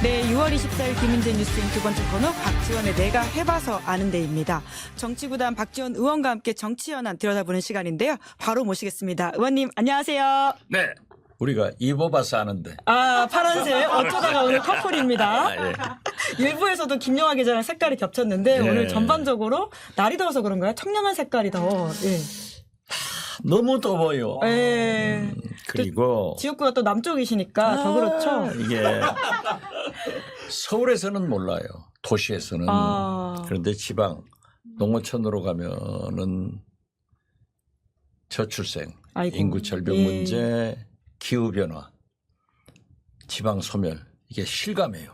네, 6월 24일 김은재 뉴스인 두 번째 코너 박지원의 내가 해봐서 아는 데입니다. 정치구단 박지원 의원과 함께 정치 현안 들여다보는 시간인데요. 바로 모시겠습니다. 의원님 안녕하세요. 네. 우리가 입어봐서 아는데. 아, 파란색 어쩌다가 오늘 커플입니다. 아, 예. 일부에서도 김영하 기자랑 색깔이 겹쳤는데 예. 오늘 전반적으로 날이 더워서 그런가요? 청량한 색깔이 더. 예. 너무 더워요. 예. 그리고 지역구가 또 남쪽이시니까 더 그렇죠. 이게 서울에서는 몰라요. 도시에서는. 그런데 지방 농어촌으로 가면은 저출생, 아이고. 인구 절벽 예. 문제, 기후 변화, 지방 소멸 이게 실감해요.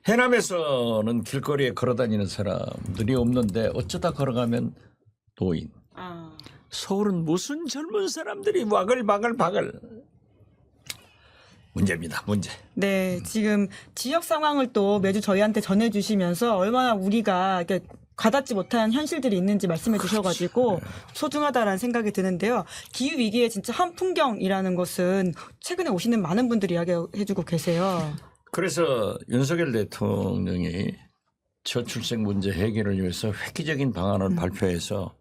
해남에서는 길거리에 걸어다니는 사람들이 없는데 어쩌다 걸어가면 노인. 서울은 무슨 젊은 사람들이 와글와글 문제입니다. 문제. 네, 지금 지역 상황을 또 매주 저희한테 전해주시면서 얼마나 우리가 이렇게 가닿지 못한 현실들이 있는지 말씀해 주셔가지고 소중하다라는 생각이 드는데요. 기후 위기의 진짜 한 풍경이라는 것은 최근에 오시는 많은 분들이 이야기해주고 계세요. 그래서 윤석열 대통령이 저출생 문제 해결을 위해서 획기적인 방안을 발표해서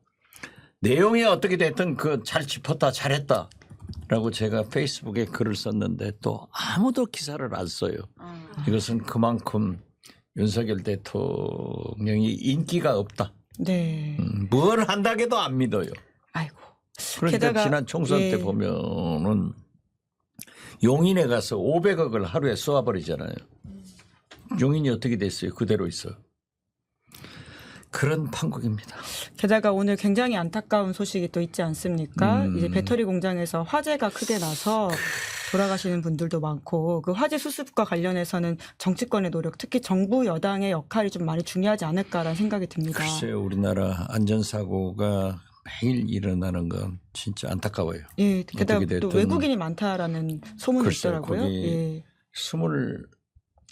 내용이 어떻게 됐든 그 잘 짚었다 잘했다라고 제가 페이스북에 글을 썼는데 또 아무도 기사를 안 써요. 이것은 그만큼 윤석열 대통령이 인기가 없다. 네. 뭘 한다게도 안 믿어요. 아이고. 그러니까 게다가, 지난 총선 예. 때 보면은 용인에 가서 500억을 하루에 쏘아버리잖아요. 용인이 어떻게 됐어요? 그대로 있어. 그런 판국입니다. 게다가 오늘 굉장히 안타까운 소식이 또 있지 않습니까? 이제 배터리 공장에서 화재가 크게 나서 돌아가시는 분들도 많고 그 화재 수습과 관련해서는 정치권의 노력, 특히 정부 여당의 역할이 좀 많이 중요하지 않을까라는 생각이 듭니다. 글쎄요, 우리나라 안전사고가 매일 일어나는 건 진짜 안타까워요. 예, 게다가 어떻게 또 됐든 외국인이 많다라는 소문이 글쎄요, 있더라고요. 거기 예. 아직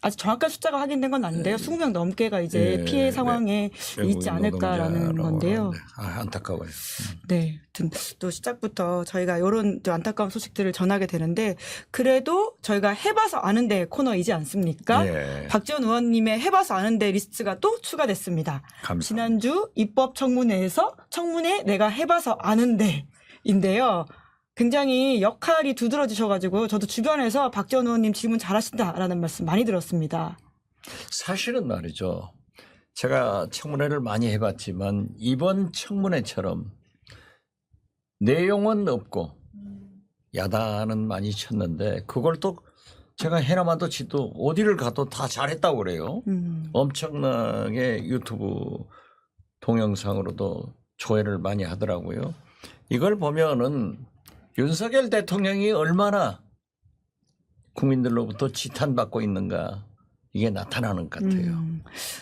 아직 정확한 숫자가 확인된 건 아닌데요. 20명 넘게가 이제 예, 피해 네. 상황에 있지 않을까라는 건데요. 안타까워요. 네, 아무튼 또 시작부터 저희가 이런 또 안타까운 소식들을 전하게 되는데 그래도 저희가 해봐서 아는데 코너이지 않습니까? 예. 박지원 의원님의 해봐서 아는데 리스트가 또 추가됐습니다. 감사합니다. 지난주 입법청문회에서 청문회 내가 해봐서 아는데인데요. 굉장히 역할이 두드러지셔가지고 저도 주변에서 박지원 의원님 질문 잘하신다라는 말씀 많이 들었습니다. 사실은 말이죠. 제가 청문회를 많이 해봤지만 이번 청문회처럼 내용은 없고 야단은 많이 쳤는데 그걸 또 제가 해남하도 지도 어디를 가도 다 잘했다고 그래요. 엄청나게 유튜브 동영상으로도 조회를 많이 하더라고요. 이걸 보면은 윤석열 대통령이 얼마나 국민들로부터 지탄받고 있는가 이게 나타나는 것 같아요.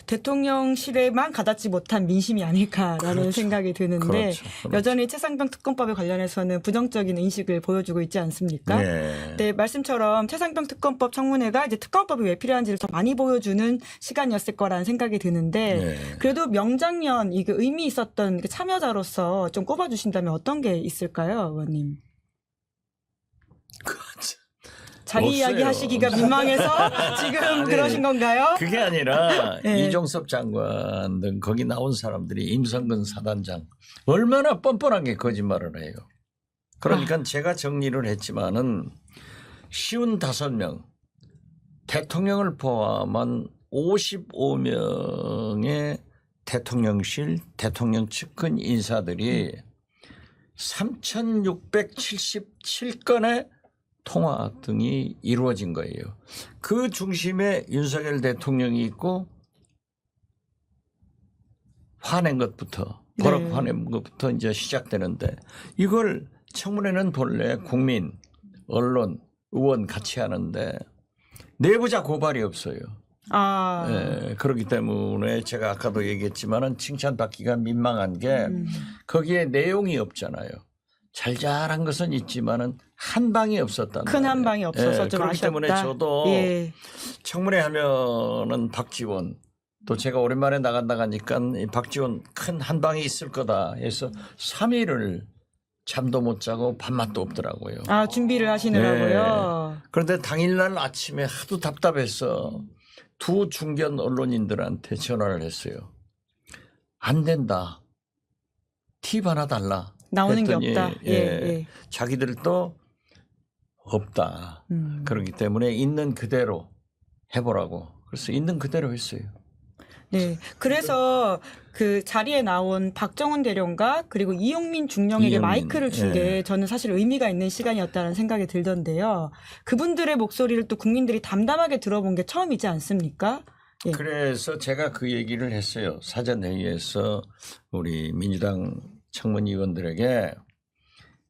대통령실에만 가닿지 못한 민심이 아닐까라는 그렇죠. 생각이 드는데 그렇죠. 여전히 최상병 특검법에 관련해서는 부정적인 인식을 보여주고 있지 않습니까? 네. 네, 말씀처럼 최상병 특검법 청문회가 이제 특검법이 왜 필요한지를 더 많이 보여주는 시간이었을 거라는 생각이 드는데 네. 그래도 명장면 이게 의미 있었던 그 참여자로서 좀 꼽아주신다면 어떤 게 있을까요, 의원님? 자기 없어요. 이야기 하시기가 민망해서 지금 그러신 건가요? 그게 아니라 네. 이종섭 장관 등 거기 나온 사람들이 임성근 사단장 얼마나 뻔뻔하게 거짓말을 해요. 그러니까 제가 정리를 했지만은 55명 대통령을 포함한 55명의 대통령실 대통령 측근 인사들이 3,677건의 통화 등이 이루어진 거예요. 그 중심에 윤석열 대통령이 있고 화낸 것부터 버럭 네. 화낸 것부터 이제 시작되는데 이걸 청문회는 본래 국민, 언론, 의원 같이 하는데 내부자 고발이 없어요. 예, 그렇기 때문에 제가 아까도 얘기했지만은 칭찬받기가 민망한 게 거기에 내용이 없잖아요. 잘잘한 것은 있지만은 한 방이 없었단 큰 한 말이에요. 방이 없어서 좀 그렇기 아쉽다. 때문에 저도 예. 청문회 하면은 박지원 또 제가 오랜만에 나간다 가니까 이 박지원 큰 한 방이 있을 거다 해서 3위를 잠도 못 자고 밥맛도 없더라고요. 아, 준비를 하시느라고요. 그런데 당일날 아침에 하도 답답해서 두 중견 언론인들한테 전화를 했어요. 안 된다. 팁 하나 달라. 나오는 게 했더니, 없다. 예. 자기들도 없다. 그렇기 때문에 있는 그대로 해보라고. 그래서 있는 그대로 했어요. 네. 그래서 그 자리에 나온 박정훈 대령과 그리고 이용민 중령에게 이용민, 마이크를 준 게 저는 사실 의미가 있는 시간이었다는 생각이 들던데요. 그분들의 목소리를 또 국민들이 담담하게 들어본 게 처음이지 않습니까? 예. 그래서 제가 그 얘기를 했어요. 사전회의에서 우리 민주당 청문위원들에게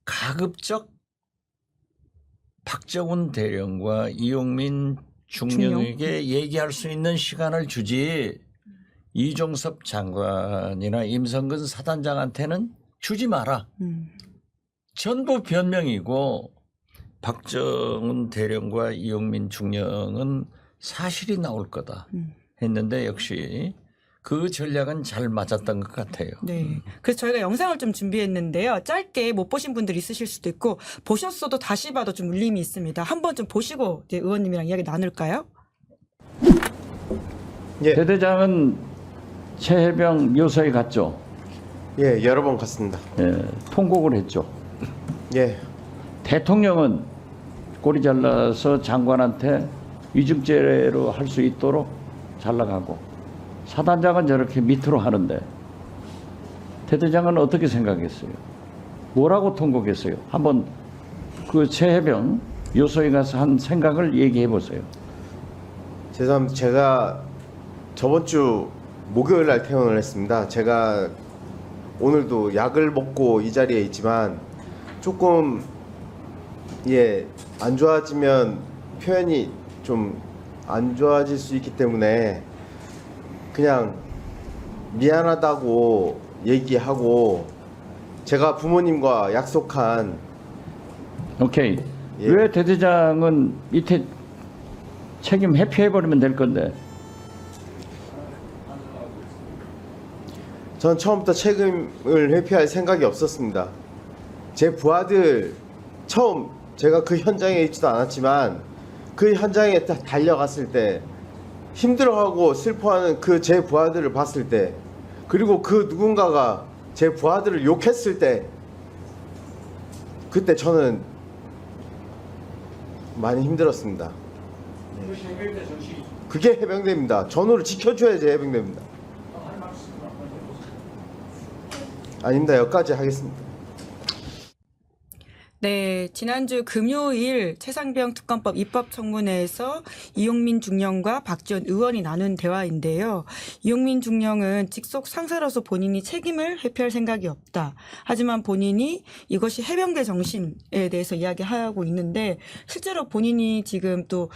가급적 박정훈 대령과 이용민 중령에게 얘기할 수 있는 시간을 주지 이종섭 장관이나 임성근 사단장한테는 주지 마라. 전부 변명이고 박정훈 대령과 이용민 중령은 사실이 나올 거다 했는데 역시 그 전략은 잘 맞았던 것 같아요. 네. 그래서 저희가 영상을 좀 준비했는데요. 짧게 못 보신 분들이 있으실 수도 있고 보셨어도 다시 봐도 좀 울림이 있습니다. 한번 좀 보시고 이제 의원님이랑 이야기 나눌까요? 예. 대대장은 최해병 묘소에 갔죠. 예, 여러 번 갔습니다. 예, 통곡을 했죠. 예, 대통령은 꼬리 잘라서 장관한테 위증죄로 할 수 있도록 잘라가고 사단장은 저렇게 밑으로 하는데 대대장은 어떻게 생각했어요? 뭐라고 통곡했어요? 한번 그 최해병 요소에 가서 한 생각을 얘기해 보세요. 죄송합니다. 제가 저번 주 목요일 날 퇴원을 했습니다. 제가 오늘도 약을 먹고 이 자리에 있지만 조금 안 좋아지면 표현이 좀 안 좋아질 수 있기 때문에 그냥 미안하다고 얘기하고 제가 부모님과 약속한 오케이. 예. 왜 대대장은 밑에 책임 회피해버리면 될 건데 전 처음부터 책임을 회피할 생각이 없었습니다. 제 부하들 처음 제가 그 현장에 있지도 않았지만 그 현장에 딱 달려갔을 때 힘들어하고 슬퍼하는 그 제 부하들을 봤을 때 그리고 그 누군가가 제 부하들을 욕했을 때 그때 저는 많이 힘들었습니다. 그게 해병대입니다. 전우를 지켜줘야지 해병대입니다. 아닙니다. 여기까지 하겠습니다. 네, 지난주 금요일 최상병 특검법 입법청문회에서 이용민 중령과 박지원 의원이 나눈 대화인데요. 이용민 중령은 직속 상사로서 본인이 책임을 회피할 생각이 없다. 하지만 본인이 이것이 해병대 정신에 대해서 이야기하고 있는데 실제로 본인이 지금 또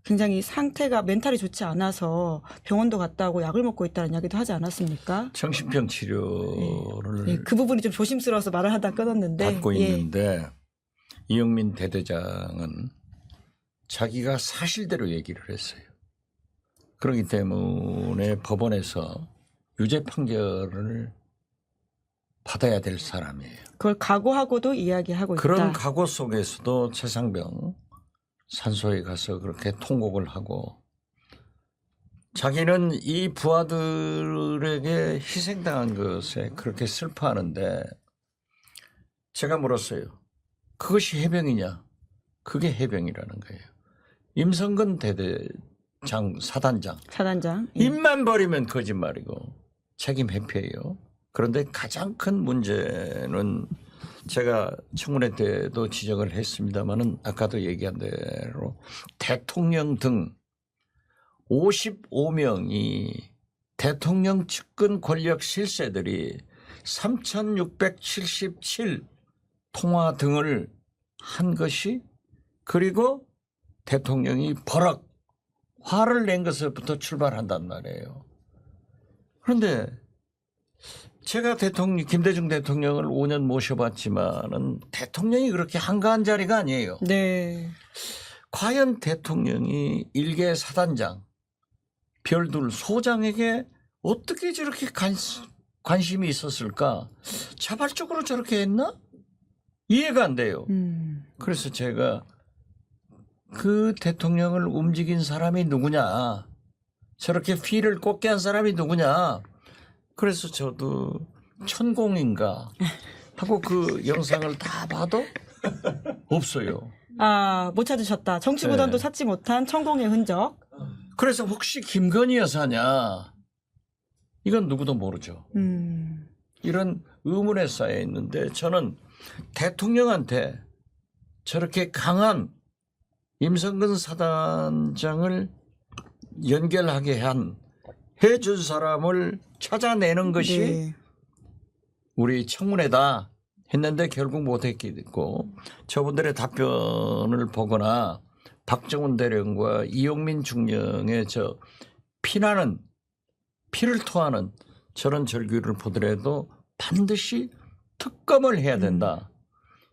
굉장히 상태가 멘탈이 좋지 않아서 병원도 갔다 오고 약을 먹고 있다는 이야기도 하지 않았습니까? 정신병 치료를 네, 그 부분이 좀 조심스러워서 말을 하다 끊었는데 받고 있는데 이용민 대대장은 자기가 사실대로 얘기를 했어요. 그렇기 때문에 법원에서 유죄 판결을 받아야 될 사람이에요. 그걸 각오하고도 이야기하고 그런 있다. 각오 속에서도 최상병 산소에 가서 그렇게 통곡을 하고 자기는 이 부하들에게 희생당한 것에 그렇게 슬퍼하는데 제가 물었어요. 그것이 해병이냐? 그게 해병이라는 거예요. 임성근 대대장 사단장. 입만 버리면 거짓말이고 책임 회피예요. 그런데 가장 큰 문제는 제가 청문회 때도 지적을 했습니다마는 아까도 얘기한 대로 대통령 등 55명이 대통령 측근 권력 실세들이 3,677 통화 등을 한 것이 그리고 대통령이 버럭 화를 낸 것부터 출발한단 말이에요. 그런데 제가 김대중 대통령을 5년 모셔봤지만은 대통령이 그렇게 한가한 자리가 아니에요. 네. 과연 대통령이 일개 사단장, 별둘 소장에게 어떻게 저렇게 관심이 있었을까? 자발적으로 저렇게 했나? 이해가 안 돼요. 그래서 제가 그 대통령을 움직인 사람이 누구냐, 저렇게 피를 꽂게 한 사람이 누구냐. 그래서 저도 천공인가 하고 그 영상을 다 봐도 없어요. 아, 못 찾으셨다. 정치구단도 네. 찾지 못한 천공의 흔적. 그래서 혹시 김건희 여사냐, 이건 누구도 모르죠. 이런 의문에 쌓여 있는데 저는 대통령한테 저렇게 강한 임성근 사단장을 연결하게 해준 사람을 찾아내는 것이 네. 우리 청문회다 했는데 결국 못했기 때문에 저분들의 답변을 보거나 박정훈 대령과 이용민 중령의 저 피를 토하는 저런 절규를 보더라도 반드시 특검을 해야 된다.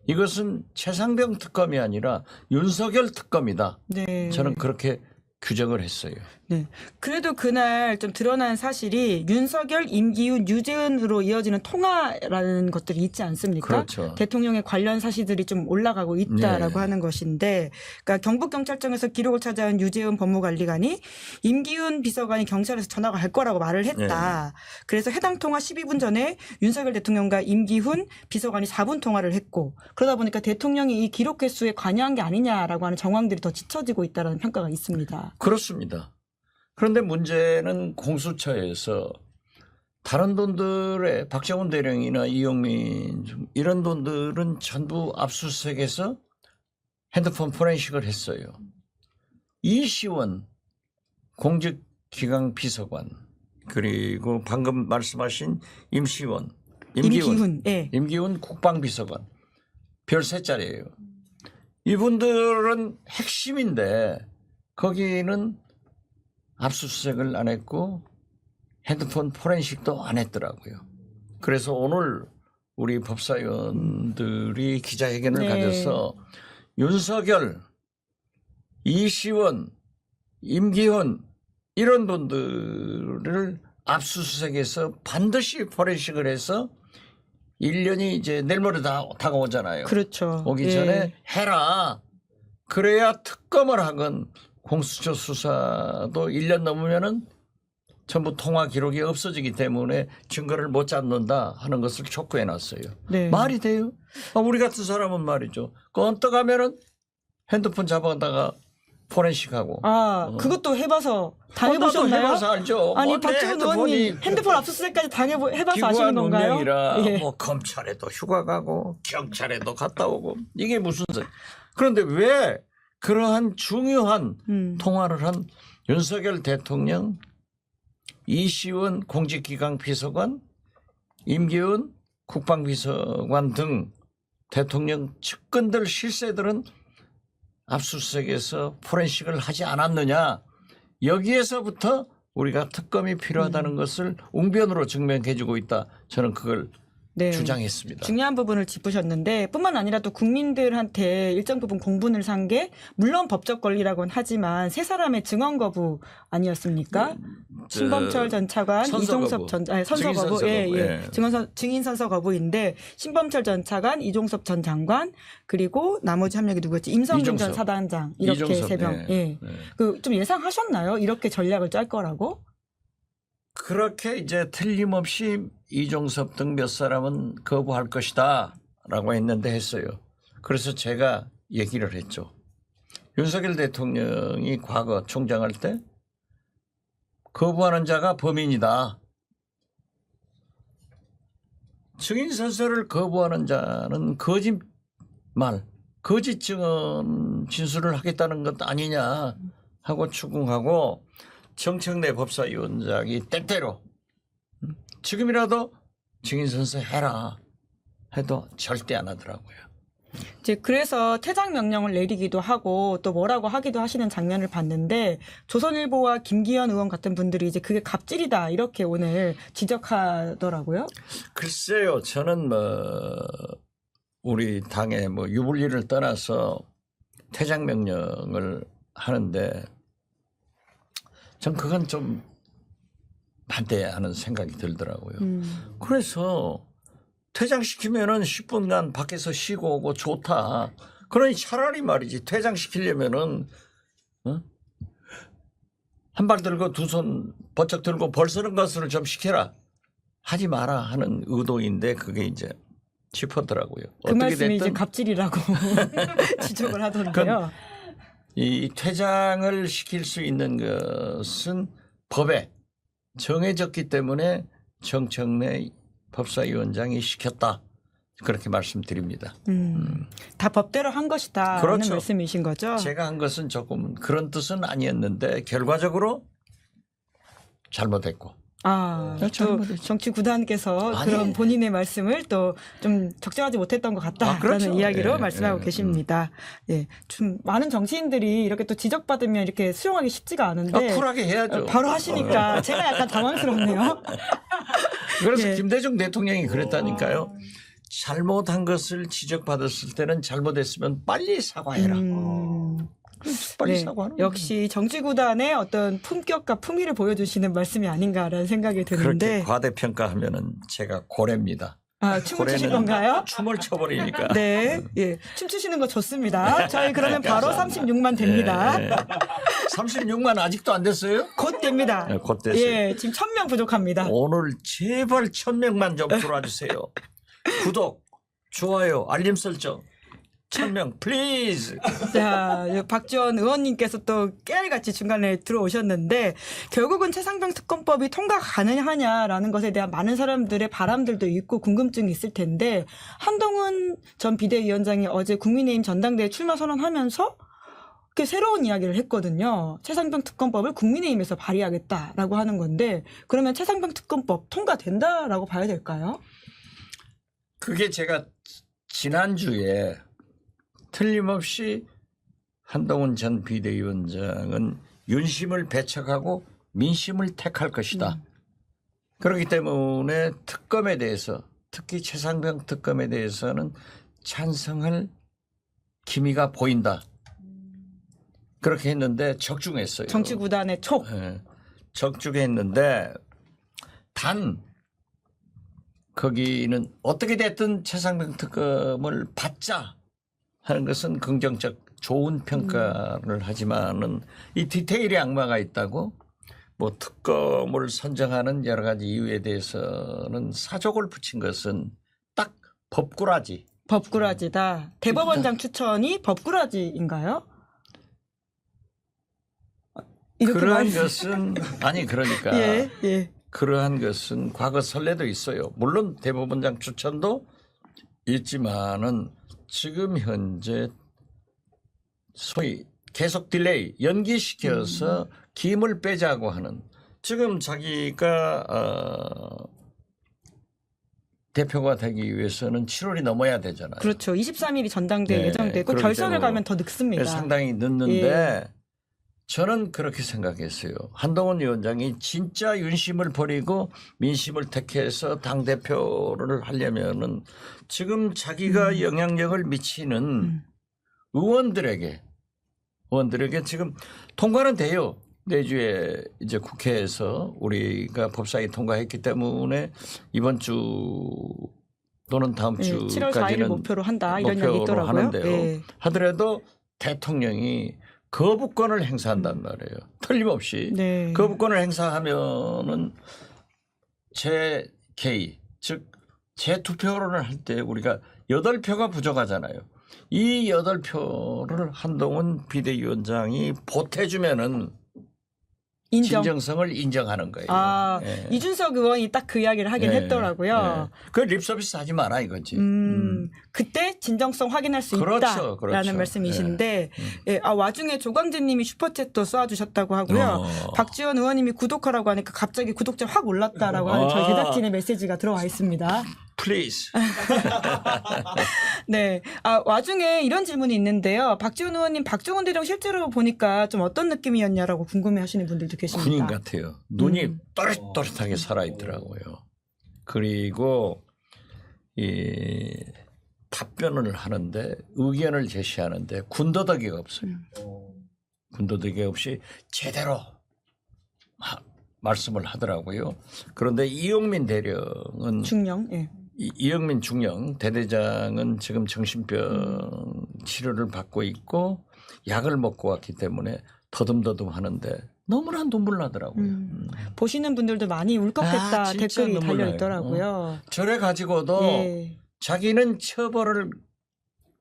이것은 최상병 특검이 아니라 윤석열 특검이다. 네. 저는 그렇게 규정을 했어요. 네. 그래도 그날 좀 드러난 사실이 윤석열, 임기훈, 유재은으로 이어지는 통화라는 것들이 있지 않습니까? 그렇죠. 대통령의 관련 사실들이 좀 올라가고 있다라고 네. 하는 것인데, 그러니까 경북경찰청에서 기록을 찾아온 유재은 법무관리관이 임기훈 비서관이 경찰에서 전화가 갈 거라고 말을 했다. 그래서 해당 통화 12분 전에 윤석열 대통령과 임기훈 비서관이 4분 통화를 했고, 그러다 보니까 대통령이 이 기록 횟수에 관여한 게 아니냐라고 하는 정황들이 더 짙어지고 있다는 평가가 있습니다. 그렇습니다. 그런데 문제는 공수처에서 다른 돈들의 박정훈 대령이나 이용민 이런 돈들은 전부 압수수색해서 핸드폰 포렌식을 했어요. 이시원 공직기강 비서관 그리고 방금 말씀하신 임기훈 예. 임기훈 국방비서관 별 3자리예요. 이분들은 핵심인데 거기는 압수수색을 안 했고 핸드폰 포렌식도 안 했더라고요. 그래서 오늘 우리 법사위원들이 기자회견을 네. 가져서 윤석열, 이시원, 임기훈 이런 분들을 압수수색해서 반드시 포렌식을 해서 1년이 이제 내일 모레 다 다가오잖아요. 그렇죠. 오기 예. 전에 해라. 그래야 특검을 하건 공수처 수사도 1년 넘으면은 전부 통화 기록이 없어지기 때문에 증거를 못 잡는다 하는 것을 촉구해 놨어요. 네. 말이 돼요? 우리 같은 사람은 말이죠. 껌떡하면은 핸드폰 잡아다가 포렌식하고. 그것도 해봐서 나도 당해보셨나요? 해봐서 알죠. 아니, 뭐 내 박정훈 핸드폰이 의원님 핸드폰 압수수색까지 해봐서 아시는 기구한 건가요? 운명이라 예. 뭐 검찰에도 휴가 가고 경찰에도 갔다 오고 이게 무슨 소리. 그런데 왜 그러한 중요한 통화를 한 윤석열 대통령, 이시원 공직기강 비서관, 임기훈 국방비서관 등 대통령 측근들 실세들은 압수수색에서 포렌식을 하지 않았느냐. 여기에서부터 우리가 특검이 필요하다는 것을 웅변으로 증명해주고 있다. 저는 그걸 네. 주장했습니다. 중요한 부분을 짚으셨는데 뿐만 아니라 또 국민들한테 일정 부분 공분을 산 게 물론 법적 권리라고는 하지만 세 사람의 증언 거부 아니었습니까? 신범철 전 차관, 선서 이종섭 거부. 전 선서 증인 거부, 선서 예, 거부, 예. 예. 증인 선서 거부인데 신범철 전 차관, 이종섭 전 장관 그리고 나머지 한 명이 누구였지? 임성근 전 이종섭. 사단장 이렇게 이종섭, 세 명. 네. 예. 네. 그 좀 예상하셨나요? 이렇게 전략을 짤 거라고? 그렇게 이제 틀림없이 이종섭 등 몇 사람은 거부할 것이다 라고 했어요. 그래서 제가 얘기를 했죠. 윤석열 대통령이 과거 총장할 때 거부하는 자가 범인이다. 증인 선서를 거부하는 자는 거짓 증언 진술을 하겠다는 것 아니냐 하고 추궁하고 정청래 법사위원장이 때때로 지금이라도 증인 선서 해라 해도 절대 안 하더라고요. 이제 그래서 퇴장 명령을 내리기도 하고 또 뭐라고 하기도 하시는 장면을 봤는데 조선일보와 김기현 의원 같은 분들이 이제 그게 갑질이다 이렇게 오늘 지적하더라고요. 글쎄요, 저는 우리 당의 유불리를 떠나서 퇴장 명령을 하는데 전 그건 좀 반대하는 생각이 들더라고요. 그래서 퇴장시키면은 10분간 밖에서 쉬고 오고 좋다. 그러니 차라리 말이지 퇴장시키려면은 한 발 들고 두 손 번쩍 들고 벌 쓰는 것을 좀 시켜라. 하지 마라 하는 의도인데 그게 이제 짚었더라고요. 그 어떻게 말씀이 이제 됐든 갑질이라고 지적을 하던데요. 이 퇴장을 시킬 수 있는 것은 법에 정해졌기 때문에 정청래 법사위원장이 시켰다. 그렇게 말씀드립니다. 다 법대로 한 것이다. 라는 그렇죠. 말씀이신 거죠. 제가 한 것은 조금 그런 뜻은 아니었는데 결과적으로 잘못했고. 네, 또 잘못했죠. 정치 구단께서 아니. 그런 본인의 말씀을 또 좀 적절하지 못했던 것 같다라는 그렇죠. 이야기로 예, 말씀하고 예, 계십니다. 예, 좀 많은 정치인들이 이렇게 또 지적받으면 이렇게 수용하기 쉽지가 않은데 쿨하게 해야죠. 바로 하시니까 제가 약간 당황스럽네요. 그래서 예. 김대중 대통령이 그랬다니까요. 잘못한 것을 지적받았을 때는 잘못했으면 빨리 사과해라. 빨리 사과하는 거예요. 역시 정치구단의 어떤 품격과 품위를 보여주시는 말씀이 아닌가라는 생각이 그렇게 드는데 과대평가하면은 제가 고래입니다. 춤을 추실 고래는 건가요? 춤을 춰버리니까. 네, 예, 춤추시는 거 좋습니다. 저희 그러면 바로 감사합니다. 36만 됩니다. 36만 아직도 안 됐어요? 곧 됩니다. 네, 곧 됐어요. 예, 지금 1000명 부족합니다. 오늘 제발 1000명만 좀 들어와주세요. 구독, 좋아요, 알림 설정. 1000명 플리즈. 자, 박지원 의원님께서 또 깨알같이 중간에 들어오셨는데 결국은 최상병 특검법이 통과 가능하냐라는 것에 대한 많은 사람들의 바람들도 있고 궁금증이 있을 텐데 한동훈 전 비대위원장이 어제 국민의힘 전당대회 출마 선언하면서 그 새로운 이야기를 했거든요. 최상병 특검법을 국민의힘에서 발의하겠다라고 하는 건데 그러면 최상병 특검법 통과된다라고 봐야 될까요? 그게 제가 지난주에 틀림없이 한동훈 전 비대위원장은 윤심을 배척하고 민심을 택할 것이다. 그렇기 때문에 특검에 대해서 특히 최상병 특검에 대해서는 찬성할 기미가 보인다. 그렇게 했는데 적중했어요. 정치구단의 촉. 예, 적중했는데 단 거기는 어떻게 됐든 최상병 특검을 받자 하는 것은 긍정적 좋은 평가를 하지만은 이 디테일에 악마가 있다고 뭐 특검을 선정하는 여러 가지 이유에 대해서는 사족을 붙인 것은 딱 법꾸라지. 법꾸라지다. 대법원장 추천이 법꾸라지인가요? 이렇게 그러한 말씀- 것은 아니 그러니까 예, 예. 그러한 것은 과거 선례도 있어요. 물론 대법원장 추천도 있지만은 지금 현재 소위 계속 딜레이 연기시켜서 기임을 빼자고 하는 지금 자기가 대표가 되기 위해서는 7월이 넘어야 되잖아요. 그렇죠. 23일이 전당대회 네, 예정되고 그렇기 결선을 때문에 가면 더 늦습니다. 상당히 늦는데 저는 그렇게 생각했어요. 한동훈 위원장이 진짜 윤심을 버리고 민심을 택해서 당대표를 하려면은 지금 자기가 영향력을 미치는 의원들에게 지금 통과는 돼요. 내주에 이제 국회에서 우리가 법사위 통과했기 때문에 이번 주 또는 다음 예, 7월 4일 주까지는 목표로 한다 이런 목표로 이야기 있더라고요. 하는데요. 예. 하더라도 대통령이 거부권을 행사한단 말이에요. 틀림없이 네. 거부권을 행사하면은 제 개의 즉 재투표를 할 때 우리가 8표가 부족하잖아요. 이 8표를 한동훈 비대위원장이 보태주면은 인정. 진정성을 인정하는 거예요. 아, 예. 이준석 의원이 딱 그 이야기를 하긴 예, 했더라고요. 예. 그 립서비스 하지 마라 이거지. 그때 진정성 확인할 수 그렇죠, 있다라는 그렇죠. 말씀이신데 와중에 조광재님이 슈퍼챗도 쏴주셨다고 하고요. 박지원 의원님이 구독하라고 하니까 갑자기 구독자 확 올랐다라고 하는 저희 제작진의 메시지가 들어와 있습니다. Please. 네. 와중에 이런 질문이 있는데요. 박지원 의원님, 박정훈 대령 실제로 보니까 좀 어떤 느낌이었냐라고 궁금해하시는 분들도 계십니다. 군인 같아요. 눈이 또렷또렷하게 살아있더라고요. 그리고 이 답변을 하는데 의견을 제시하는데 군더더기가 없어요. 군더더기 없이 제대로 말씀을 하더라고요. 그런데 이용민 대령은 중령. 예. 이영민 중령 대대장은 지금 정신병 치료를 받고 있고 약을 먹고 왔기 때문에 더듬더듬 하는데 너무나 눈물 나더라고요. 보시는 분들도 많이 울컥했다 진짜 댓글이 눈물 달려 나요. 있더라고요. 저래 가지고도 예. 자기는 처벌을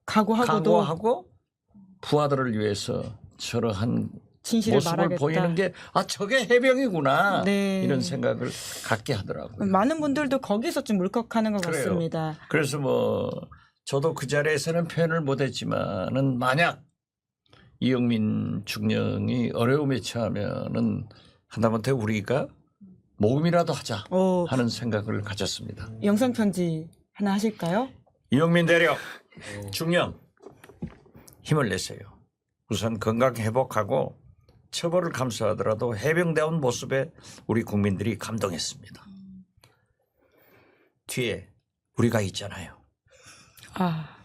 각오하고도 각오하고 부하들을 위해서 저러한 진실을 모습을 말하겠다. 보이는 게 저게 해병이구나 네. 이런 생각을 갖게 하더라고요. 많은 분들도 거기서 좀 울컥하는 것 그래요. 같습니다. 그래서 저도 그 자리에서는 표현을 못했지만은 만약 이영민 중령이 어려움에 처하면은 하다못해 우리가 모금이라도 하자 하는 생각을 가졌습니다. 영상 편지 하나 하실까요? 이영민 대령 중령 힘을 내세요. 우선 건강 회복하고 처벌을 감수하더라도 해병대원 모습에 우리 국민들이 감동했습니다. 뒤에 우리가 있잖아요.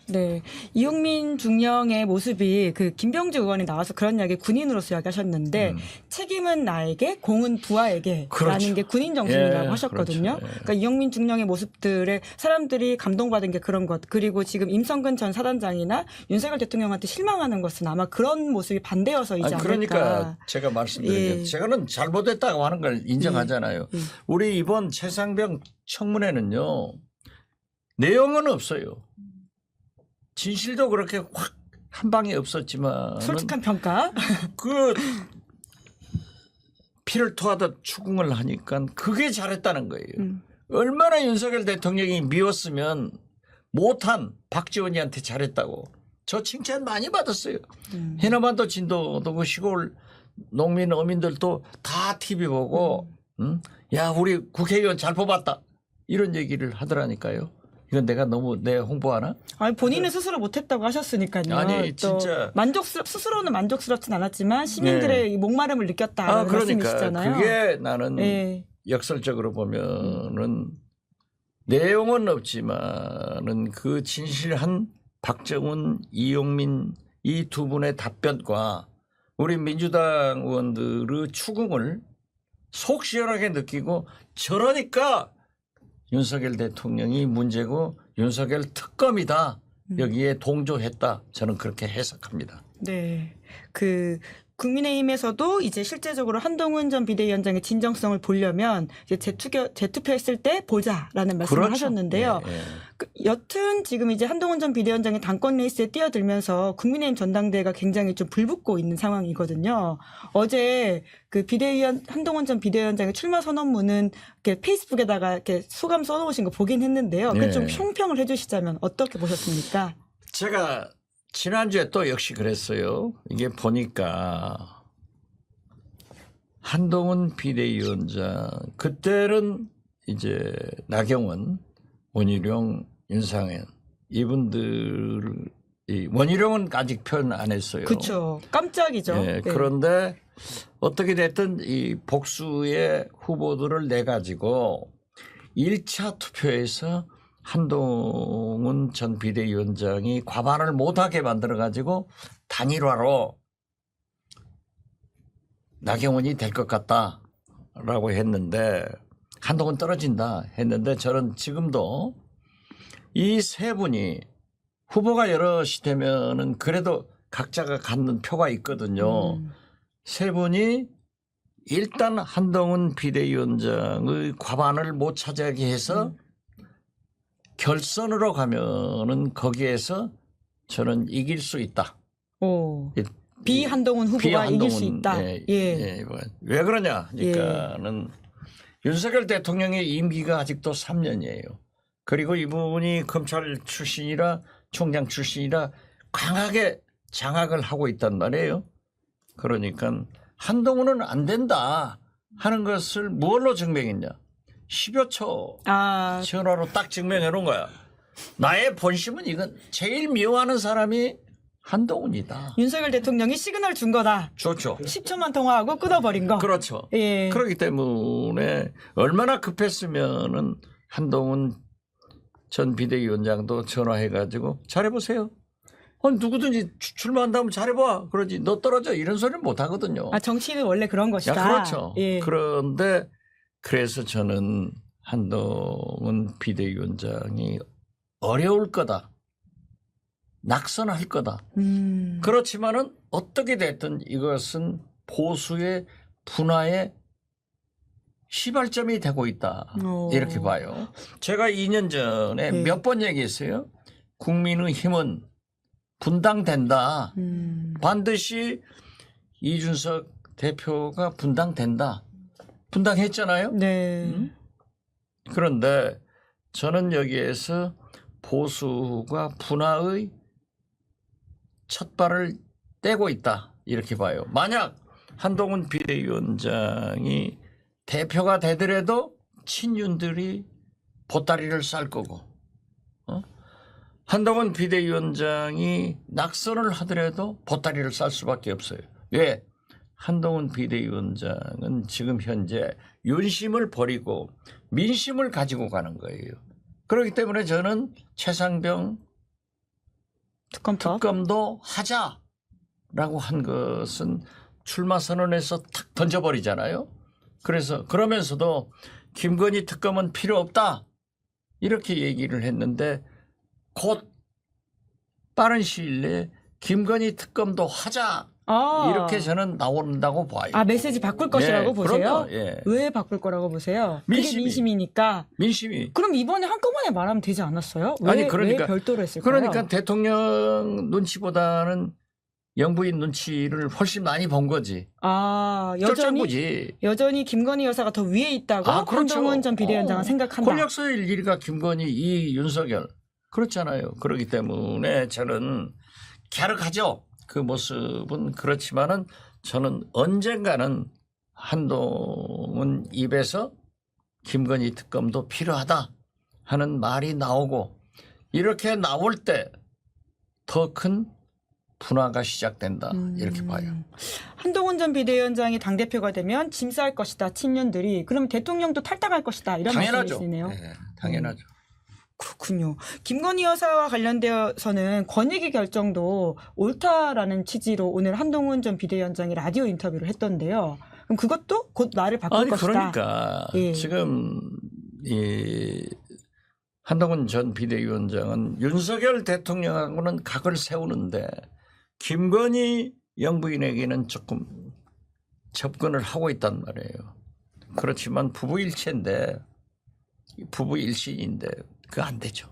네. 이용민 중령의 모습이 그 김병주 의원이 나와서 그런 이야기 군인으로서 이야기하셨는데 책임은 나에게 공은 부하에게 그렇죠. 라는 게 군인 정신이라고 예, 하셨거든요. 그렇죠. 예. 그러니까 이용민 중령의 모습들에 사람들이 감동받은 게 그런 것 그리고 지금 임성근 전 사단장이나 윤석열 대통령한테 실망하는 것은 아마 그런 모습이 반대여서이지 않을까. 그러니까 제가 말씀드린 게 예. 제가는 잘못했다고 하는 걸 인정하잖아요. 우리 이번 최상병 청문회는요. 내용은 없어요. 진실도 그렇게 확 한 방에 없었지만 솔직한 평가. 그 피를 토하듯 추궁을 하니까 그게 잘했다는 거예요. 얼마나 윤석열 대통령이 미웠으면 못한 박지원이한테 잘했다고. 저 칭찬 많이 받았어요. 해남반도 진도도 그 시골 농민 어민들도 다 TV 보고 야 우리 국회의원 잘 뽑았다 이런 얘기를 하더라니까요. 이건 내가 너무 내 홍보하나? 아니 본인은 스스로 못했다고 하셨으니까요. 아니, 또 진짜. 스스로는 만족스럽진 않았지만 시민들의 이 목마름을 느꼈다는 그러니까 말씀이시잖아요. 그게 나는 예. 역설적으로 보면은 내용은 없지만은 그 진실한 박정훈, 이용민 이 두 분의 답변과 우리 민주당 의원들의 추궁을 속 시원하게 느끼고 저러니까 윤석열 대통령이 문제고 윤석열 특검이다. 여기에 동조했다. 저는 그렇게 해석합니다. 네. 국민의힘에서도 이제 실제적으로 한동훈 전 비대위원장의 진정성을 보려면 이제 재투표했을 때 보자라는 말씀을 그렇죠. 하셨는데요. 예, 예. 여튼 지금 이제 한동훈 전 비대위원장이 당권 레이스에 뛰어들면서 국민의힘 전당대회가 굉장히 좀 불붙고 있는 상황이거든요. 어제 그 한동훈 전 비대위원장의 출마 선언문은 이렇게 페이스북에다가 이렇게 소감 써놓으신 거 보긴 했는데요. 그 좀 예. 총평을 해주시자면 어떻게 보셨습니까? 제가 지난주에 또 역시 그랬어요. 이게 보니까 한동훈 비대위원장 그때는 이제 나경원, 원희룡, 윤상현 이분들 원희룡은 아직 표현 안 했어요. 그렇죠. 깜짝이죠. 예, 네. 그런데 어떻게 됐든 이 복수의 후보들을 내 가지고 1차 투표에서 한동훈 전 비대위원장이 과반을 못하게 만들어 가지고 단일화로 나경원이 될 것 같다라고 했는데 한동훈 떨어진다 했는데 저는 지금도 이 세 분이 후보가 여럿이 되면은 그래도 각자가 갖는 표가 있거든요. 세 분이 일단 한동훈 비대위원장의 과반을 못 차지하게 해서 결선으로 가면은 거기에서 저는 이길 수 있다. 오. 비한동훈 후보가 이길 수 있다. 예. 왜 그러냐? 그러니까는 윤석열 대통령의 임기가 아직도 3년이에요. 그리고 이분이 검찰 출신이라 총장 출신이라 강하게 장악을 하고 있단 말이에요. 그러니까 한동훈은 안 된다 하는 것을 뭘로 증명했냐? 10여 초 전화로 딱 증명해 놓은 거야. 나의 본심은 이건 제일 미워하는 사람이 한동훈이다. 윤석열 대통령이 시그널 준 거다. 좋죠. 10초만 통화하고 끊어버린 거. 그렇죠. 예. 그렇기 때문에 얼마나 급했으면은 한동훈 전 비대위원장도 전화해가지고 잘해보세요. 누구든지 출마한다면 잘해봐. 그러지 너 떨어져 이런 소리는 못 하거든요. 정치는 원래 그런 것이다. 그렇죠. 예. 그런데 그래서 저는 한동훈 비대위원장이 어려울 거다. 낙선할 거다. 그렇지만은 어떻게 됐든 이것은 보수의 분화의 시발점이 되고 있다. 이렇게 봐요. 제가 2년 전에 네. 몇 번 얘기했어요. 국민의힘은 분당된다. 반드시 이준석 대표가 분당된다. 분당했잖아요. 네. 그런데 저는 여기에서 보수가 분화의 첫 발을 떼고 있다. 이렇게 봐요. 만약 한동훈 비대위원장이 대표가 되더라도 친윤들이 보따리를 쌀 거고, 한동훈 비대위원장이 낙선을 하더라도 보따리를 쌀 수밖에 없어요. 왜? 한동훈 비대위원장은 지금 현재 윤심을 버리고 민심을 가지고 가는 거예요. 그렇기 때문에 저는 최상병 특검도 하자라고 한 것은 출마 선언에서 탁 던져버리잖아요. 그래서 그러면서도 김건희 특검은 필요 없다 이렇게 얘기를 했는데 곧 빠른 시일 내에 김건희 특검도 하자 이렇게 저는 나온다고 봐요. 메시지 바꿀 것이라고 보세요? 그럼요. 예. 왜 바꿀 거라고 보세요? 민심이. 그게 민심이니까. 민심이. 그럼 이번에 한꺼번에 말하면 되지 않았어요? 왜, 아니 그러니까 왜 별도로 했을까요? 그러니까 대통령 눈치보다는 영부인 눈치를 훨씬 많이 본 거지. 여전히 김건희 여사가 더 위에 있다고 그렇죠. 한동훈 전 비대위원장은 생각한다. 권력서열 1위가 김건희, 2위 윤석열. 그렇잖아요. 그렇기 때문에 저는 갸륵하죠. 그 모습은 그렇지만은 저는 언젠가는 한동훈 입에서 김건희 특검도 필요하다 하는 말이 나오고 이렇게 나올 때 더 큰 분화가 시작된다 이렇게 봐요. 한동훈 전 비대위원장이 당대표가 되면 짐 쌀 것이다 친윤들이. 그럼 대통령도 탈당할 것이다 이런 말씀이시네요. 네, 당연하죠. 그렇군요. 김건희 여사와 관련되어서는 권익위 결정도 옳다라는 취지로 오늘 한동훈 전 비대위원장이 라디오 인터뷰를 했던데요. 그럼 그것도 곧 말을 바꿀 것이다. 그러니까 예. 지금 이 한동훈 전 비대위원장은 윤석열 대통령하고는 각을 세우는데 김건희 영부인에게는 조금 접근을 하고 있단 말이에요. 그렇지만 부부일체인데 부부일신인데 그거 안 되죠.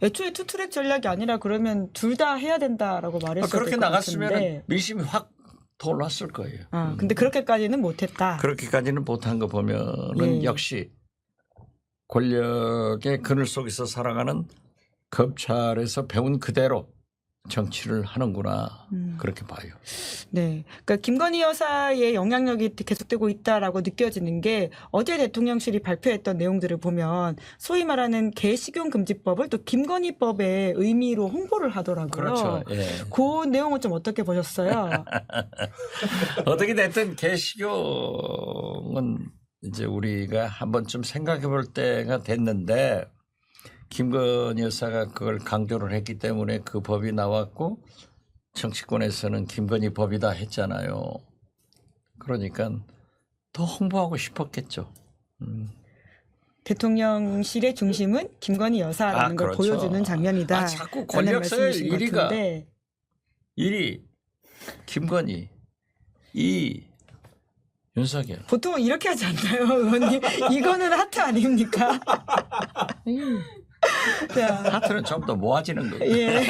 애초에 투트랙 전략이 아니라 그러면 둘 다 해야 된다라고 말했을 그렇게 것 나갔으면 같은데. 민심이 확 돌았을 거예요. 근데 그렇게까지는 못했다. 그렇게까지는 못한 거 보면은 역시 권력의 그늘 속에서 살아가는 검찰에서 배운 그대로 정치를 하는구나 그렇게 봐요. 네, 그러니까 김건희 여사의 영향력이 계속되고 있다라고 느껴지는 게 어제 대통령실이 발표했던 내용들을 보면 소위 말하는 개식용 금지법을 또 김건희법의 의미로 홍보를 하더라고요. 그렇죠. 예. 그 내용은 좀 어떻게 보셨어요? 어떻게 됐든 개식용은 이제 우리가 한번쯤 생각해 볼 때가 됐는데 김건희 여사가 그걸 강조를 했기 때문에 그 법이 나왔고 정치권에서는 김건희 법이다 했잖아요. 그러니까 더 홍보하고 싶었겠죠. 대통령실의 중심은 김건희 여사라는 걸 그렇죠. 보여주는 장면이다. 자꾸 권력서열 1위가 1위 김건희 2위 윤석열. 보통은 이렇게 하지 않나요, 의원님? 이거는 하트 아닙니까? 하트는 좀 더 모아지는 거예요. 예.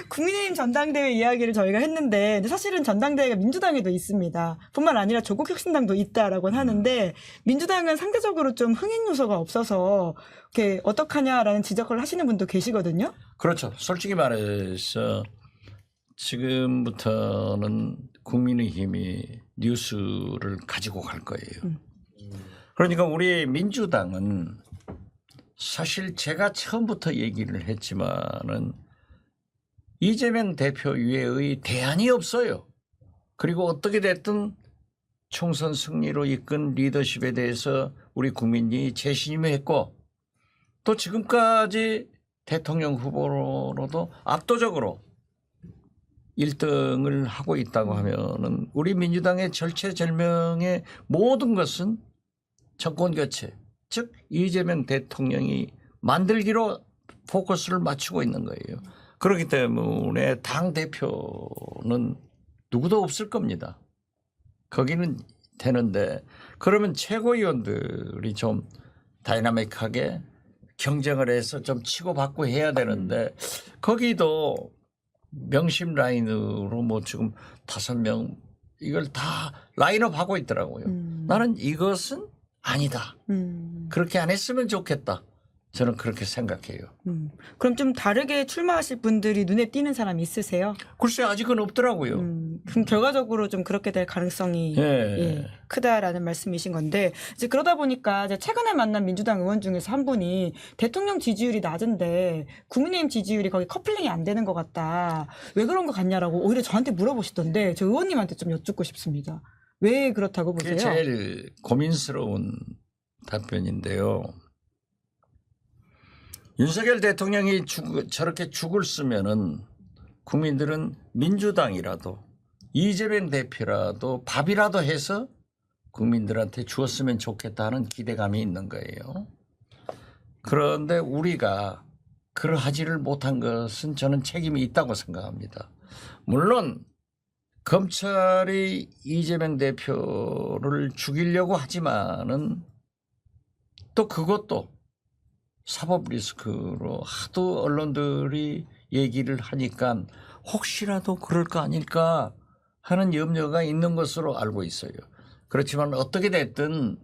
국민의힘 전당대회 이야기를 저희가 했는데 근데 사실은 전당대회가 민주당에도 있습니다. 뿐만 아니라 조국혁신당도 있다라고는 하는데 민주당은 상대적으로 좀 흥행 요소가 없어서 이렇게 어떡하냐라는 지적을 하시는 분도 계시거든요. 그렇죠. 솔직히 말해서 지금부터는 국민의힘이 뉴스를 가지고 갈 거예요. 그러니까 우리 민주당은 사실 제가 처음부터 얘기를 했지만은 이재명 대표 외의 대안이 없어요. 그리고 어떻게 됐든 총선 승리로 이끈 리더십에 대해서 우리 국민이 재신임을 했고 또 지금까지 대통령 후보로도 압도적으로 1등을 하고 있다고 하면은 우리 민주당의 절체절명의 모든 것은 정권 교체 즉 이재명 대통령이 만들기로 포커스를 맞추고 있는 거예요. 그렇기 때문에 당 대표는 누구도 없을 겁니다. 거기는 되는데 그러면 최고위원들이 좀 다이나믹하게 경쟁을 해서 좀 치고받고 해야 되는데 거기도 명심 라인으로 뭐 지금 5명 이걸 다 라인업 하고 있더라고요. 나는 이것은 아니다. 그렇게 안 했으면 좋겠다. 저는 그렇게 생각해요. 그럼 좀 다르게 출마하실 분들이 눈에 띄는 사람이 있으세요? 글쎄 아직은 없더라고요. 그럼 결과적으로 좀 그렇게 될 가능성이 예, 크다라는 말씀이신 건데 이제 그러다 보니까 이제 최근에 만난 민주당 의원 중에서 한 분이 대통령 지지율이 낮은데 국민의힘 지지율이 거기 커플링이 안 되는 것 같다. 왜 그런 것 같냐라고 오히려 저한테 물어보시던데 저 의원님한테 좀 여쭙고 싶습니다. 왜 그렇다고 보세요? 그게 제일 고민스러운 답변인데요. 윤석열 대통령이 저렇게 죽을 쓰면은 국민들은 민주당이라도 이재명 대표라도 밥이라도 해서 국민들한테 주었으면 좋겠다 하는 기대감이 있는 거예요. 그런데 우리가 그러하지를 못한 것은 저는 책임이 있다고 생각합니다. 물론 검찰이 이재명 대표를 죽이려고 하지만은 또 그것도 사법 리스크로 하도 언론들이 얘기를 하니까 혹시라도 그럴 거 아닐까 하는 염려가 있는 것으로 알고 있어요. 그렇지만 어떻게 됐든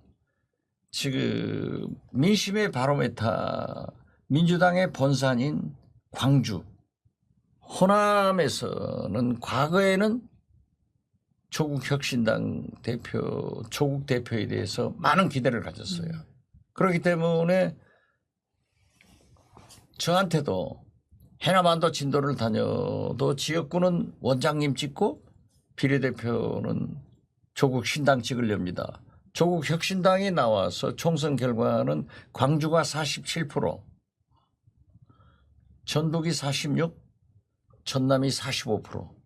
지금 민심의 바로메타 민주당의 본산인 광주, 호남에서는 과거에는 조국 혁신당 대표, 조국 대표에 대해서 많은 기대를 가졌어요. 그렇기 때문에 저한테도 해남안도 진도를 다녀도 지역구는 원장님 찍고 비례대표는 조국 신당 찍으렵니다. 조국 혁신당이 나와서 총선 결과는 광주가 47%, 전북이 46%, 전남이 45%.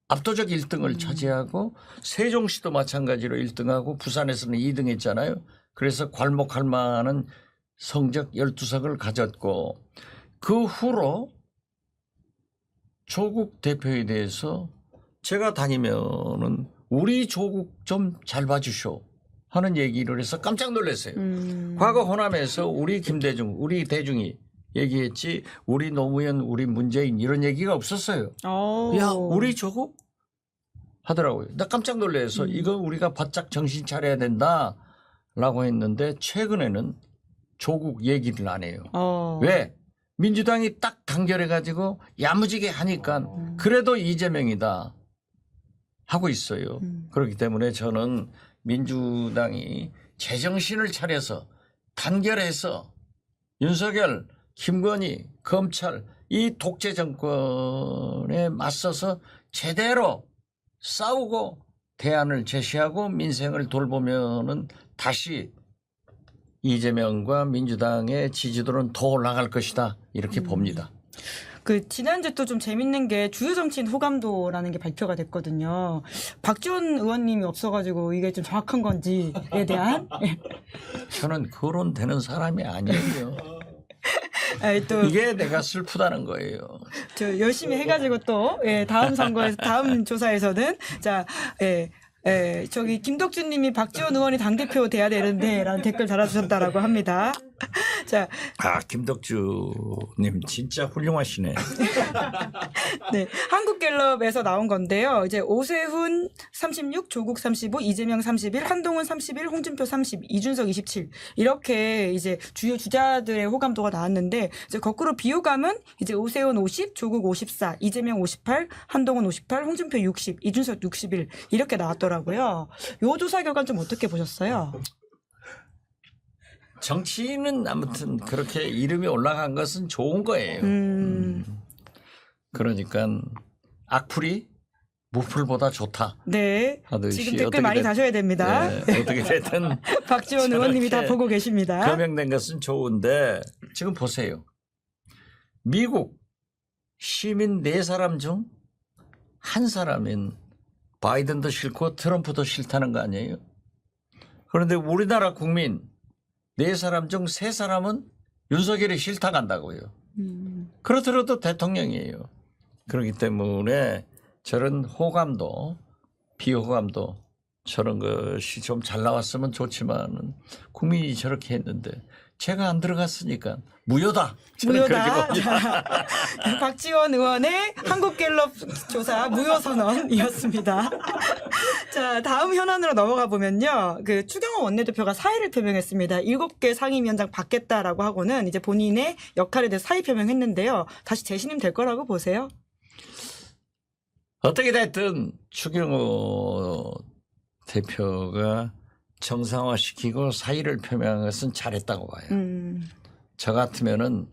압도적 1등을 차지하고 세종시도 마찬가지로 1등하고 부산에서는 2등 했잖아요. 그래서 괄목할 만한 성적 12석을 가졌고 그 후로 조국 대표에 대해서 제가 다니면은 우리 조국 좀 잘 봐주쇼 하는 얘기를 해서 깜짝 놀랐어요. 과거 호남에서 우리 김대중, 우리 대중이 얘기했지 우리 노무현, 우리 문재인 이런 얘기가 없었어요. 야, 우리 조국 하더라고요. 나 깜짝 놀라서 이거 우리가 바짝 정신 차려야 된다라고 했는데 최근에는 조국 얘기를 안 해요. 왜? 민주당이 딱 단결해가지고 야무지게 하니까 그래도 이재명이다 하고 있어요. 그렇기 때문에 저는 민주당이 제정신을 차려서 단결해서 윤석열, 김건희, 검찰 이 독재 정권에 맞서서 제대로 싸우고 대안을 제시하고 민생을 돌보면은 다시 이재명과 민주당의 지지도는 더 올라갈 것이다 이렇게 봅니다. 그 지난주 또 좀 재밌는 게 주요 정치인 호감도라는 게 발표가 됐거든요. 박지원 의원님이 없어가지고 이게 좀 정확한 건지에 대한 저는 거론되는 사람이 아니에요. 또 이게 내가 슬프다는 거예요. 저 열심히 해가지고 또 다음 선거에서 다음 조사에서는 자 저기 김덕준 님이 박지원 의원이 당대표 돼야 되는데라는 댓글 달아주셨다라고 합니다. 자, 김덕주님 진짜 훌륭하시네. 네, 한국갤럽에서 나온 건데요. 이제 오세훈 36, 조국 35, 이재명 31, 한동훈 31, 홍준표 30, 이준석 27 이렇게 이제 주요 주자들의 호감도가 나왔는데 이제 거꾸로 비호감은 이제 오세훈 50, 조국 54, 이재명 58, 한동훈 58, 홍준표 60, 이준석 61 이렇게 나왔더라고요. 요 조사 결과는 좀 어떻게 보셨어요? 정치인은 아무튼 그렇게 이름이 올라간 것은 좋은 거예요. 그러니까 악플이 무플보다 좋다. 네. 하듯이 지금 댓글 많이 다셔야 됩니다. 네, 어떻게 됐든 박지원 의원님이 다 보고 계십니다. 거명된 것은 좋은데 지금 보세요. 미국 시민 4사람 중 한 사람인 바이든도 싫고 트럼프도 싫다는 거 아니에요? 그런데 우리나라 국민 4사람 중 3사람은 윤석열이 싫다 간다고요. 그렇더라도 대통령이에요. 그렇기 때문에 저런 호감도 비호감도 저런 것이 좀 잘 나왔으면 좋지만 국민이 저렇게 했는데 제가 안 들어갔으니까 무효다. 저는 무효다. 그렇게 봅니다. 자, 박지원 의원의 한국갤럽 조사 무효 선언이었습니다. 자, 다음 현안으로 넘어가 보면요. 그 추경호 원내대표가 사의를 표명했습니다. 7개 상임위원장 받겠다라고 하고는 이제 본인의 역할에 대해서 사의 표명했는데요. 다시 재신임 될 거라고 보세요? 어떻게 됐든 추경호 대표가 정상화시키고 사의를 표명한 것은 잘했다고 봐요. 저 같으면은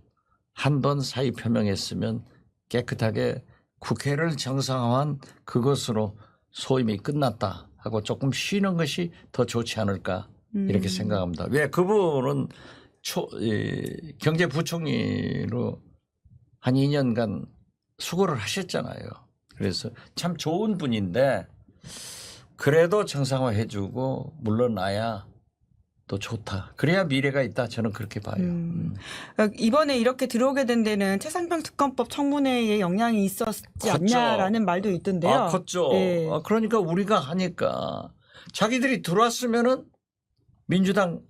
한 번 사의 표명했으면 깨끗하게 국회를 정상화한 그것으로 소임이 끝났다 하고 조금 쉬는 것이 더 좋지 않을까 이렇게 생각합니다. 왜 그분은 경제부총리로 한 2년간 수고를 하셨잖아요. 그래서 참 좋은 분인데 그래도 정상화해주고 물러나야 또 좋다. 그래야 미래가 있다. 저는 그렇게 봐요. 이번에 이렇게 들어오게 된 데는 최상병 특검법 청문회에 영향이 있었지 컸죠. 않냐라는 말도 있던데요. 아, 컸죠. 예. 그러니까 우리가 하니까 자기들이 들어왔으면은 민주당,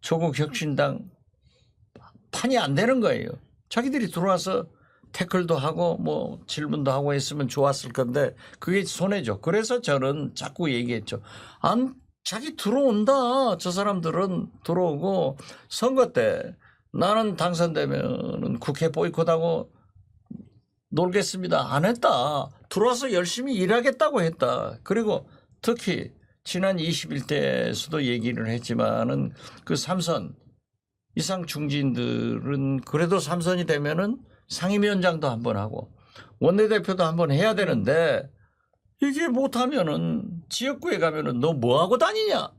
조국혁신당 판이 안 되는 거예요. 자기들이 들어와서 태클도 하고 뭐 질문도 하고 했으면 좋았을 건데 그게 손해죠. 그래서 저는 자꾸 얘기했죠. 자기 들어온다. 저 사람들은 들어오고 선거 때 나는 당선되면은 국회 보이콧하고 놀겠습니다. 안 했다. 들어와서 열심히 일하겠다고 했다. 그리고 특히 지난 21대에서도 얘기를 했지만은 그 3선 이상 중진들은 그래도 3선이 되면은 상임위원장도 한번 하고 원내대표도 한번 해야 되는데 이게 못하면은 지역구에 가면은 너 뭐 하고 다니냐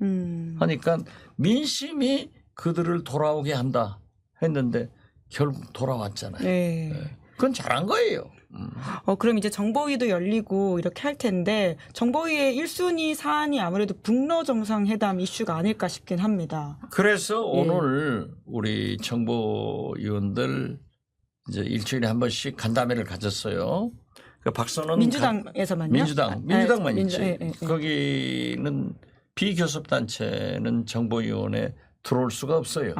하니까 민심이 그들을 돌아오게 한다 했는데 결국 돌아왔잖아요. 네. 네. 그건 잘한 거예요. 그럼 이제 정보위도 열리고 이렇게 할 텐데 정보위의 1순위 사안이 아무래도 북러 정상회담 이슈가 아닐까 싶긴 합니다. 그래서 오늘 우리 정보위원들 이제 일주일에 한 번씩 간담회를 가졌어요. 그 박선원 민주당에서만요? 민주당만 있지. 예. 거기는 비교섭 단체는 정보위원회 들어올 수가 없어요.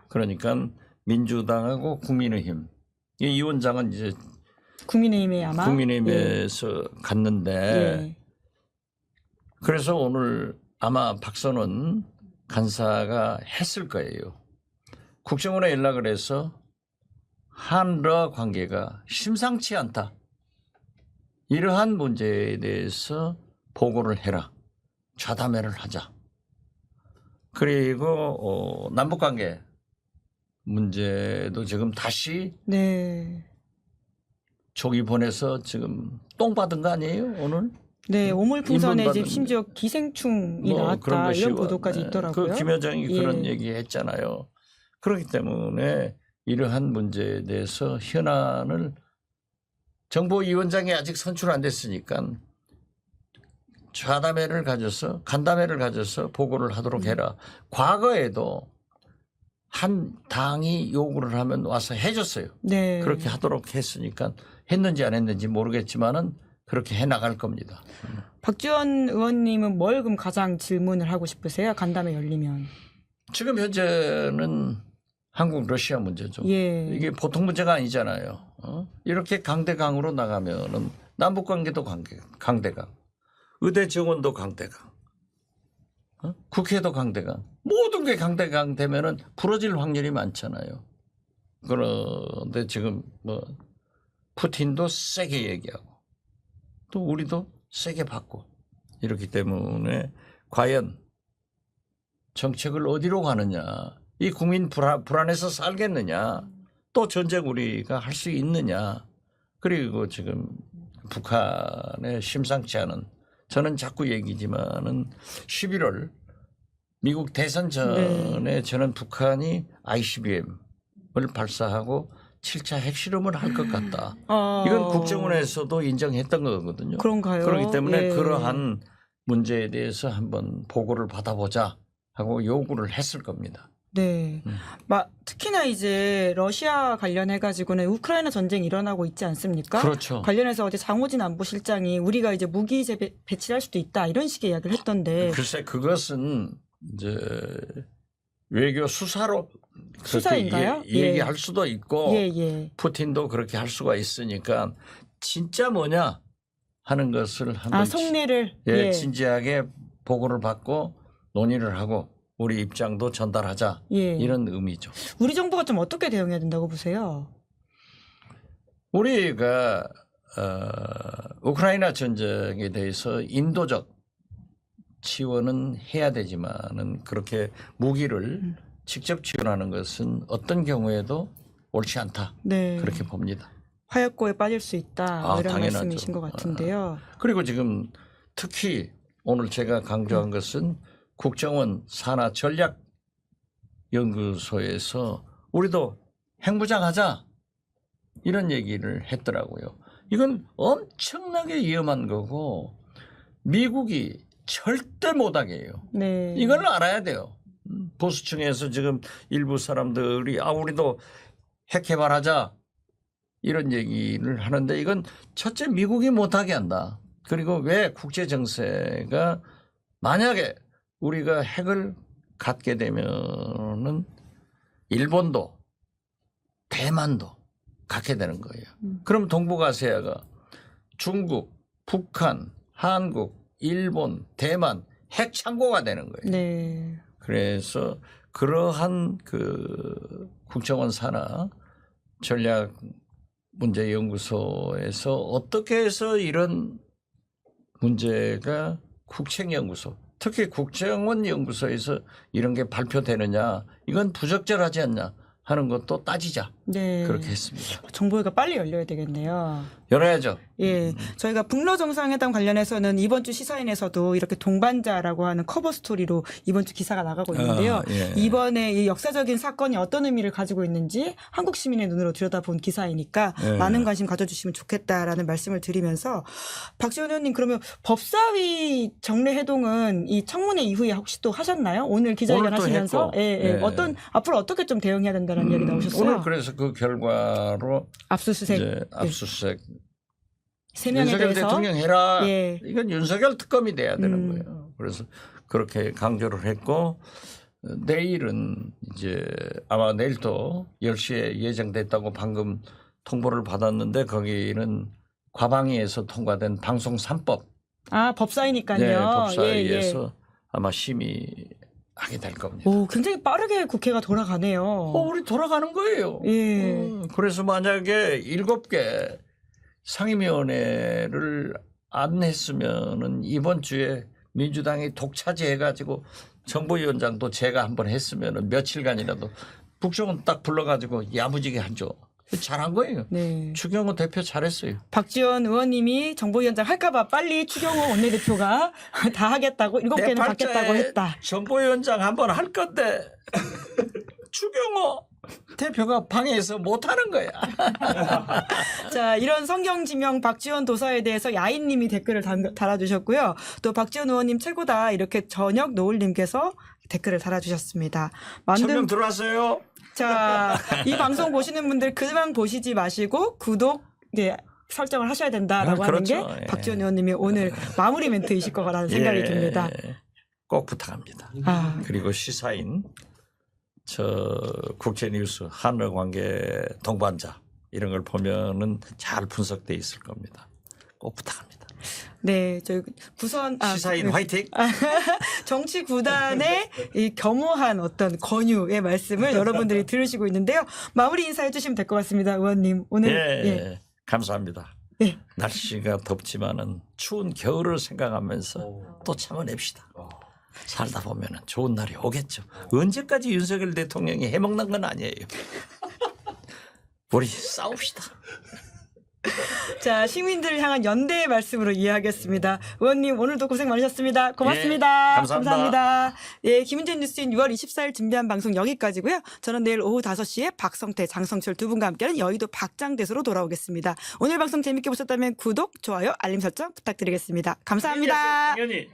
그러니까 민주당하고 국민의힘 이 위원장은 이제 국민의힘에 아마 국민의힘에서 갔는데 예. 그래서 오늘 아마 박선원 간사가 했을 거예요. 국정원에 연락을 해서 한러 관계가 심상치 않다. 이러한 문제에 대해서 보고를 해라. 좌담회를 하자. 그리고 남북관계 문제도 지금 다시 네. 조기 보내서 지금 똥 받은 거 아니에요 오늘? 네, 오물풍선에 인분받은- 이제 심지어 기생충이 그런 나왔다 것이 이런 보도까지 있더라고요. 그 김 여정이 예. 그런 얘기 했잖아요. 그렇기 때문에 이러한 문제에 대해서 현안을 정보위원장이 아직 선출 안 됐으니까 좌담회를 가져서 간담회를 가져서 보고를 하도록 해라. 과거에도 한 당이 요구를 하면 와서 해줬어요. 네. 그렇게 하도록 했으니까 했는지 안 했는지 모르겠지만은 그렇게 해 나갈 겁니다. 박지원 의원님은 뭘 그럼 가장 질문을 하고 싶으세요? 간담회 열리면. 지금 현재는 한국 러시아 문제죠. 예. 이게 보통 문제가 아니잖아요. 이렇게 강대강으로 나가면은 남북 관계도 강대강, 의대 정원도 강대강, 국회도 강대강, 모든 게 강대강 되면은 부러질 확률이 많잖아요. 그런데 지금 뭐 푸틴도 세게 얘기하고 또 우리도 세게 받고 이렇기 때문에 과연 정책을 어디로 가느냐, 이 국민 불안해서 살겠느냐, 또 전쟁 우리가 할 수 있느냐, 그리고 지금 북한의 심상치 않은 저는 자꾸 얘기지만은 11월 미국 대선 전에 저는 북한이 ICBM을 발사하고 7차 핵실험을 할 것 같다. 이건 국정원에서도 인정했던 거거든요. 그런가요? 그렇기 때문에 예. 그러한 문제에 대해서 한번 보고를 받아보자. 하고 요구를 했을 겁니다. 네. 특히나 이제 러시아 관련해 가지고는 우크라이나 전쟁이 일어나고 있지 않습니까? 그렇죠. 관련해서 어제 장호진 안보실장이 우리가 이제 무기 배치를 할 수도 있다 이런 식의 이야기를 했던데. 글쎄 그것은 이제 외교 수사로 그렇게 수사인가요? 얘기할 수도 있고 예. 푸틴도 그렇게 할 수가 있으니까 진짜 뭐냐 하는 것을 한번 속내를 진지하게 보고를 받고 논의를 하고 우리 입장도 전달하자 이런 의미죠. 우리 정부가 좀 어떻게 대응해야 된다고 보세요? 우리가 우크라이나 전쟁에 대해서 인도적 지원은 해야 되지만은 그렇게 무기를 직접 지원하는 것은 어떤 경우에도 옳지 않다. 네. 그렇게 봅니다. 화약고에 빠질 수 있다 이런 당연하죠. 말씀이신 것 같은데요. 그리고 지금 특히 오늘 제가 강조한 것은 국정원 산하 전략연구소에서 우리도 핵무장하자 이런 얘기를 했더라고요. 이건 엄청나게 위험한 거고 미국이 절대 못하게 해요. 네. 이걸 알아야 돼요. 보수층에서 지금 일부 사람들이 우리도 핵 개발하자 이런 얘기를 하는데 이건 첫째 미국이 못하게 한다. 그리고 왜 국제 정세가 만약에 우리가 핵을 갖게 되면은 일본도 대만도 갖게 되는 거예요. 그럼 동북아시아가 중국, 북한, 한국, 일본, 대만 핵 창고가 되는 거예요. 네. 그래서 그러한 그 국정원 산하 전략 문제 연구소에서 어떻게 해서 이런 문제가 국책연구소 특히 국정원 연구소에서 이런 게 발표되느냐 이건 부적절하지 않냐 하는 것도 따지자. 네. 그렇게 했습니다. 정보회가 빨리 열려야 되겠네요. 열어야죠. 예. 저희가 북러 정상회담 관련해서는 이번 주 시사인에서도 이렇게 동반자라고 하는 커버 스토리로 이번 주 기사가 나가고 있는데요. 이번에 이 역사적인 사건이 어떤 의미를 가지고 있는지 한국 시민의 눈으로 들여다본 기사이니까 많은 관심 가져주시면 좋겠다라는 말씀을 드리면서 박지원 의원님 그러면 법사위 정례회동은 이 청문회 이후에 혹시 또 하셨나요? 오늘 기자회견 하시면서 어떤 앞으로 어떻게 좀 대응해야 된다는 이야기 나오셨어요? 오늘 그래서 그 결과로 압수수색 이제 압수수색 세 명에 윤석열 대해서 대통령 해라. 이건 윤석열 특검이 돼야 되는 거예요. 그래서 그렇게 강조를 했고 내일은 이제 아마 내일도 10시에 예정됐다고 방금 통보를 받았는데 거기는 과방위에서 통과된 방송 3법. 법사위니까요. 네, 법사위에서 아마 심의하게 될 겁니다. 오, 굉장히 빠르게 국회가 돌아가네요. 우리 돌아가는 거예요. 그래서 만약에 7개 상임위원회를 안 했으면은 이번 주에 민주당이 독차지해가지고 정보위원장도 제가 한번 했으면은 며칠간이라도 국정원 딱 불러가지고 야무지게 하죠. 잘한 거예요. 네. 추경호 대표 잘했어요. 박지원 의원님이 정보위원장 할까봐 빨리 추경호 원내대표가 다 하겠다고 7개는 받겠다고 했다. 정보위원장 한번 할 건데 추경호 대표가 방해해서 못하는 거야. 자, 이런 성경지명 박지원 도사에 대해서 야인님이 댓글을 달아주셨고요. 또 박지원 의원님 최고다 이렇게 저녁 노을님께서 댓글을 달아주셨습니다. 천명 들어왔어요. 자, 이 방송 보시는 분들 그만 보시지 마시고 구독 설정을 하셔야 된다라고 하는 게 박지원 의원님이 오늘 마무리 멘트이실 거라는 생각이 듭니다. 꼭 부탁합니다. 그리고 시사인 국제뉴스 한러관계 동반자 이런 걸 보면은 잘 분석돼 있을 겁니다. 꼭 부탁합니다. 네, 저희 구선 시사인 화이팅. 정치 구단의 이 겸허한 어떤 권유의 말씀을 여러분들이 들으시고 있는데요. 마무리 인사해 주시면 될 것 같습니다, 의원님. 오늘 감사합니다. 날씨가 덥지만은 추운 겨울을 생각하면서 또 참아냅시다. 살다 보면은 좋은 날이 오겠죠. 언제까지 윤석열 대통령이 해먹는 건 아니에요. 우리 싸웁시다. 자, 시민들을 향한 연대의 말씀으로 이해하겠습니다. 의원님 오늘도 고생 많으셨습니다. 고맙습니다. 감사합니다. 김은재 뉴스인 6월 24일 준비한 방송 여기까지고요. 저는 내일 오후 5시에 박성태, 장성철 두 분과 함께하는 여의도 박장대소로 돌아오겠습니다. 오늘 방송 재밌게 보셨다면 구독, 좋아요, 알림 설정 부탁드리겠습니다. 감사합니다. 당연히.